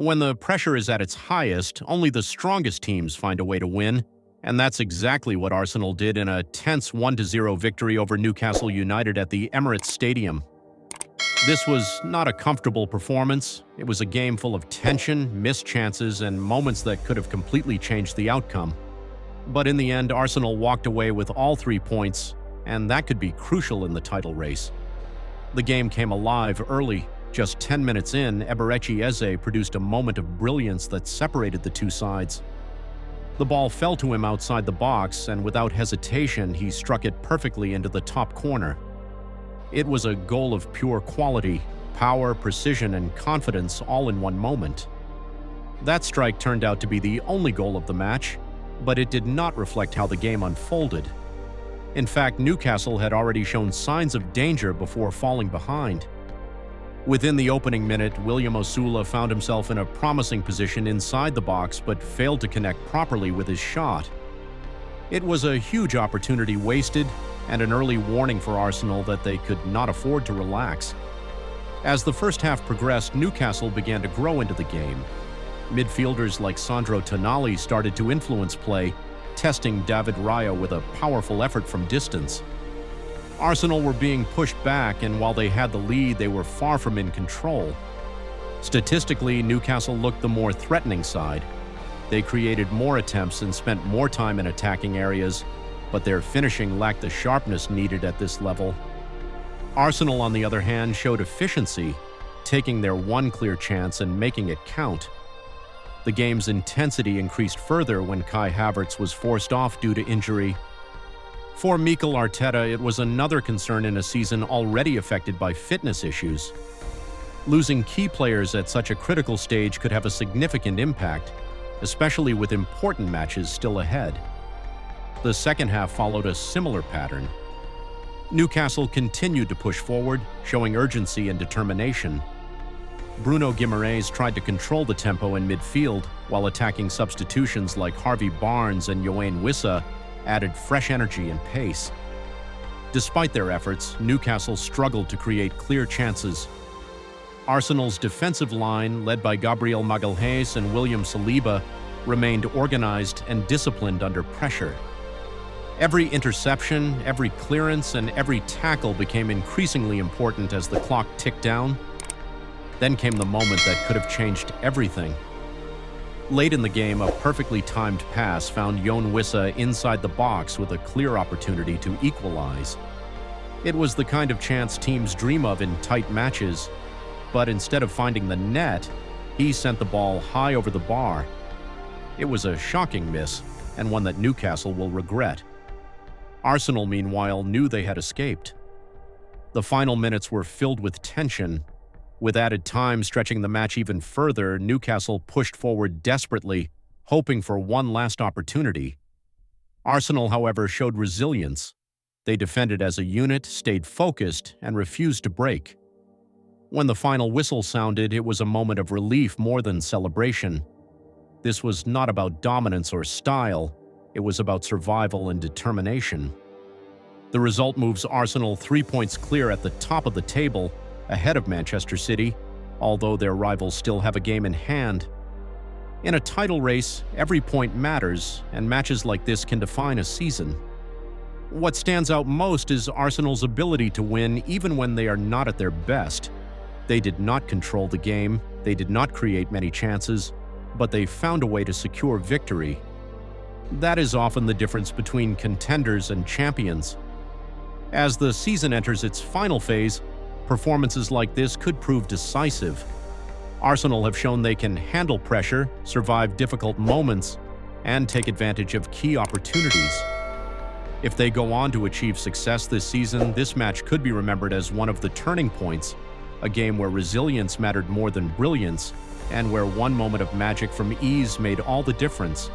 When the pressure is at its highest, only the strongest teams find a way to win, and that's exactly what Arsenal did in a tense 1-0 victory over Newcastle United at the Emirates Stadium. This was not a comfortable performance. It was a game full of tension, missed chances, and moments that could have completely changed the outcome. But in the end, Arsenal walked away with all 3 points, and that could be crucial in the title race. The game came alive early. Just 10 minutes in, Eberechi Eze produced a moment of brilliance that separated the two sides. The ball fell to him outside the box, and without hesitation, he struck it perfectly into the top corner. It was a goal of pure quality, power, precision, and confidence all in one moment. That strike turned out to be the only goal of the match, but it did not reflect how the game unfolded. In fact, Newcastle had already shown signs of danger before falling behind. Within the opening minute, William Osula found himself in a promising position inside the box but failed to connect properly with his shot. It was a huge opportunity wasted and an early warning for Arsenal that they could not afford to relax. As the first half progressed, Newcastle began to grow into the game. Midfielders like Sandro Tonali started to influence play, testing David Raya with a powerful effort from distance. Arsenal were being pushed back, and while they had the lead, they were far from in control. Statistically, Newcastle looked the more threatening side. They created more attempts and spent more time in attacking areas, but their finishing lacked the sharpness needed at this level. Arsenal, on the other hand, showed efficiency, taking their one clear chance and making it count. The game's intensity increased further when Kai Havertz was forced off due to injury. For Mikel Arteta, it was another concern in a season already affected by fitness issues. Losing key players at such a critical stage could have a significant impact, especially with important matches still ahead. The second half followed a similar pattern. Newcastle continued to push forward, showing urgency and determination. Bruno Guimaraes tried to control the tempo in midfield, while attacking substitutions like Harvey Barnes and Yoane Wissa added fresh energy and pace. Despite their efforts, Newcastle struggled to create clear chances. Arsenal's defensive line, led by Gabriel Magalhaes and William Saliba, remained organized and disciplined under pressure. Every interception, every clearance, and every tackle became increasingly important as the clock ticked down. Then came the moment that could have changed everything. Late in the game, a perfectly timed pass found Yoane Wissa inside the box with a clear opportunity to equalize. It was the kind of chance teams dream of in tight matches, but instead of finding the net, he sent the ball high over the bar. It was a shocking miss, and one that Newcastle will regret. Arsenal, meanwhile, knew they had escaped. The final minutes were filled with tension. With added time stretching the match even further, Newcastle pushed forward desperately, hoping for one last opportunity. Arsenal, however, showed resilience. They defended as a unit, stayed focused, and refused to break. When the final whistle sounded, it was a moment of relief more than celebration. This was not about dominance or style. It was about survival and determination. The result moves Arsenal 3 points clear at the top of the table, ahead of Manchester City, although their rivals still have a game in hand. In a title race, every point matters, and matches like this can define a season. What stands out most is Arsenal's ability to win even when they are not at their best. They did not control the game, they did not create many chances, but they found a way to secure victory. That is often the difference between contenders and champions. As the season enters its final phase, performances like this could prove decisive. Arsenal have shown they can handle pressure, survive difficult moments, and take advantage of key opportunities. If they go on to achieve success this season, this match could be remembered as one of the turning points, a game where resilience mattered more than brilliance, and where one moment of magic from ease made all the difference.